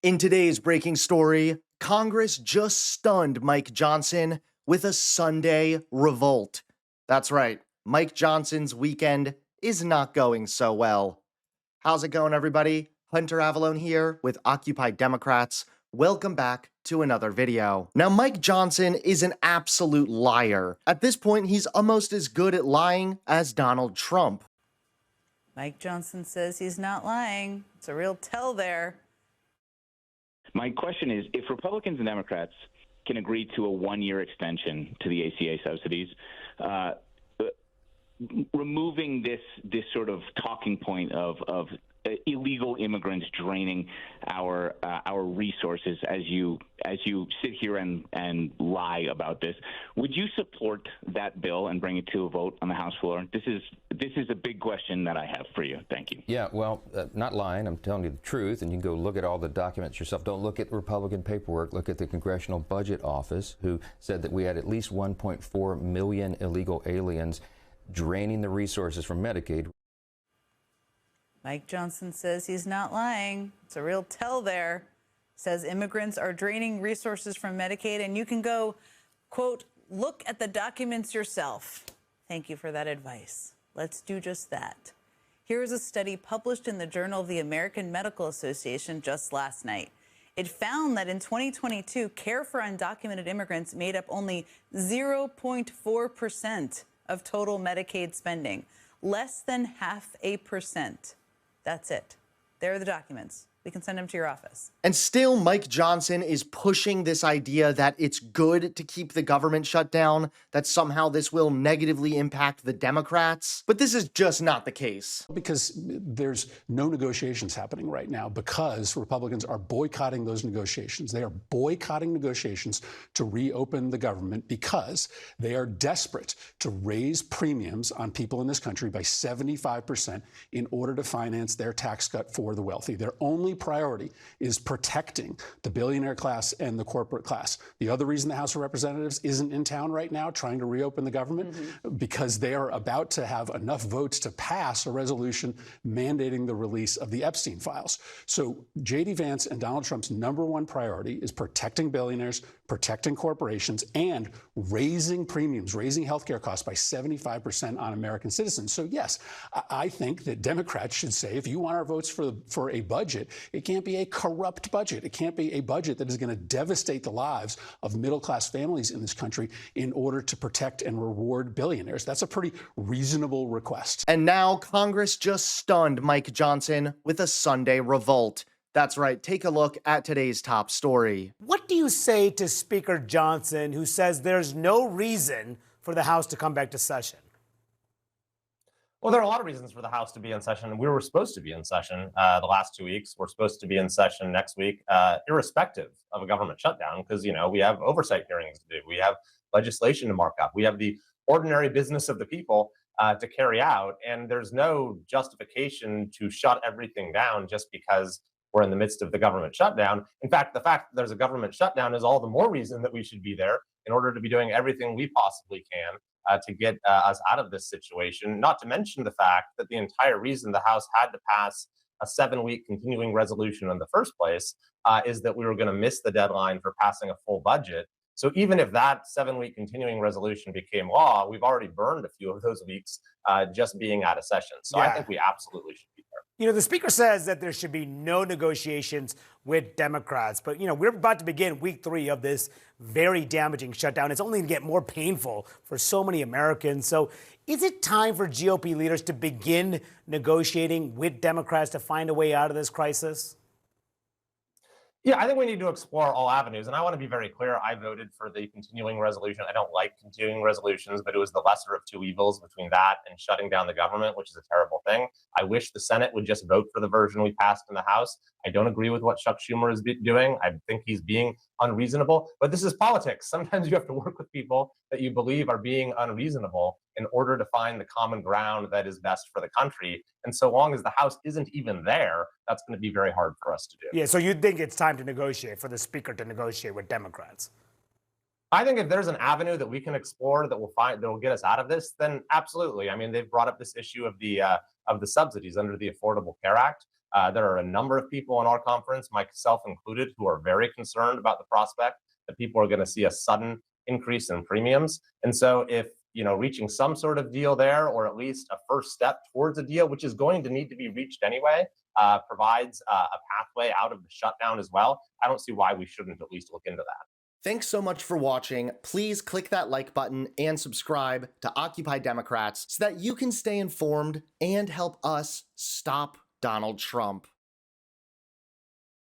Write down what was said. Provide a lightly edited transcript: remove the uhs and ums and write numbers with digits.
In today's breaking story, Congress just stunned Mike Johnson with a Sunday revolt. That's right, Mike Johnson's weekend is not going so well. How's it going, everybody? Hunter Avalone here with Occupy Democrats. Welcome back to another video. Now, Mike Johnson is an absolute liar. At this point, he's almost as good at lying as Donald Trump. Mike Johnson says he's not lying. It's a real tell there. My question is, if Republicans and Democrats can agree to a one-year extension to the ACA subsidies, removing this sort of talking point of illegal immigrants draining our resources, as you sit here and lie about this, would you support that bill and bring it to a vote on the House floor? This is a big question that I have for you. Thank you. Yeah, well, not lying. I'm telling you the truth, and you can go look at all the documents yourself. Don't look at Republican paperwork. Look at the Congressional Budget Office, who said that we had at least 1.4 million illegal aliens draining the resources from Medicaid. Mike Johnson says he's not lying. It's a real tell there. Says immigrants are draining resources from Medicaid, and you can go, quote, look at the documents yourself. Thank you for that advice. Let's do just that. Here's a study published in the Journal of the American Medical Association just last night. It found that in 2022, care for undocumented immigrants made up only 0.4% of total Medicaid spending, less than 0.5%. That's it. There are the documents. We can send them to your office. And still, Mike Johnson is pushing this idea that it's good to keep the government shut down, that somehow this will negatively impact the Democrats. But this is just not the case. Because there's no negotiations happening right now because Republicans are boycotting those negotiations. They are boycotting negotiations to reopen the government because they are desperate to raise premiums on people in this country by 75% in order to finance their tax cut for the wealthy. Their only priority is protecting the billionaire class and the corporate class. The other reason the House of Representatives isn't in town right now trying to reopen the government, because they are about to have enough votes to pass a resolution mandating the release of the Epstein files. So J.D. Vance and Donald Trump's #1 priority is protecting billionaires, protecting corporations, and raising premiums, raising healthcare costs by 75% on American citizens. So yes, I think that Democrats should say, if you want our votes for a budget, it can't be a corrupt budget. It can't be a budget that is going to devastate the lives of middle-class families in this country in order to protect and reward billionaires. That's a pretty reasonable request. And now Congress just stunned Mike Johnson with a Sunday revolt. That's right, take a look at today's top story. What do you say to Speaker Johnson, who says there's no reason for the House to come back to session? Well, there are a lot of reasons for the House to be in session. We were supposed to be in session the last 2 weeks. We're supposed to be in session next week, irrespective of a government shutdown, because, we have oversight hearings to do. We have legislation to mark up. We have the ordinary business of the people to carry out. And there's no justification to shut everything down just because we're in the midst of the government shutdown. In fact, the fact that there's a government shutdown is all the more reason that we should be there in order to be doing everything we possibly can to get us out of this situation, not to mention the fact that the entire reason the House had to pass a 7-week continuing resolution in the first place is that we were going to miss the deadline for passing a full budget. So even if that 7-week continuing resolution became law, we've already burned a few of those weeks just being out of session. So I think we absolutely should be there. The Speaker says that there should be no negotiations with Democrats. But, we're about to begin week 3 of this very damaging shutdown. It's only going to get more painful for so many Americans. So is it time for GOP leaders to begin negotiating with Democrats to find a way out of this crisis? Yeah, I think we need to explore all avenues. And I want to be very clear. I voted for the continuing resolution. I don't like continuing resolutions, but it was the lesser of two evils between that and shutting down the government, which is a terrible thing. I wish the Senate would just vote for the version we passed in the House. I don't agree with what Chuck Schumer is doing. I think he's being unreasonable, but this is politics. Sometimes you have to work with people that you believe are being unreasonable in order to find the common ground that is best for the country. And so long as the House isn't even there, that's going to be very hard for us to do. Yeah, so you think it's time to negotiate, for the Speaker to negotiate with Democrats? I think if there's an avenue that we can explore that will get us out of this, then absolutely. I mean, they've brought up this issue of the subsidies under the Affordable Care Act. There are a number of people in our conference, myself included, who are very concerned about the prospect that people are going to see a sudden increase in premiums. And so if reaching some sort of deal there, or at least a first step towards a deal, which is going to need to be reached anyway, provides a pathway out of the shutdown as well, I don't see why we shouldn't at least look into that. Thanks so much for watching. Please click that like button and subscribe to Occupy Democrats so that you can stay informed and help us stop Donald Trump.